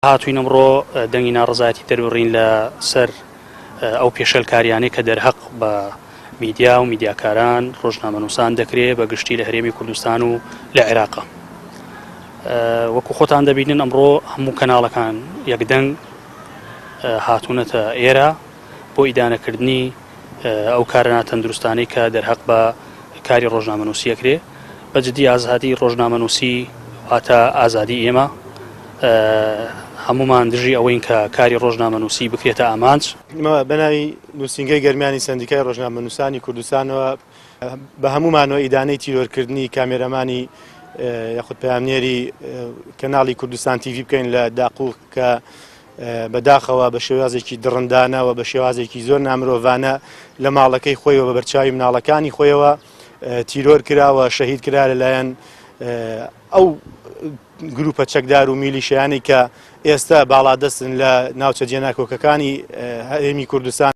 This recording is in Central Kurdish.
هاتووین ئەمڕۆ دەنگی ناڕزایەتی دەروڕین لە سەر ئەو پێشەلکاریانەی کە دەرهەق بە میدیا و میدیاکاران ڕۆژنامەنووسان دەکرێت بە گشتی لە هەرێمی کوردستان و لە عێراقا. وەکو خۆتان دەبینن ئەمڕۆ هەموو کەناڵەکان یەکدەنگ هاتوونەتە ئێرە بۆ ئیدانەکردنی ئەو کارە تەندروستانەی کە دەرهەق بە کاری ڕۆژنامەنووسی ئەکرێ. بەجددی ئازادی ڕۆژنامەنووسی واتە ئازادی ئێمە، هەمومان دژی ئەوەین کە کاری ڕۆژنامەنووسی بکرێتە ئامانج. بەناوی نووسینگەی گەرمیانی سندیکای ڕۆژنامەنووسانی کوردستانەوە بە هەمومانەوە ئیدانەی تیرۆرکردنی کامێرەمانی یاخود پەیامنێری کەناڵی کوردستان تیڤ بکەین لە داقوق کە بەداخەوە بە شێوازێکی دڕندانەوە بە شێوازێکی زۆر نامرۆڤانە لە ماڵەکەی خۆیەوە بە بەرچاوی مناڵەکانی خۆیەوە تیرۆر کراوە، شەهید کرا لەلایەن ئەو گروپە چەکدار و میلیشیانی کە ئێستا باڵادەستن لە ناوچە جێناکۆکەکانی هەرێمی کوردستان.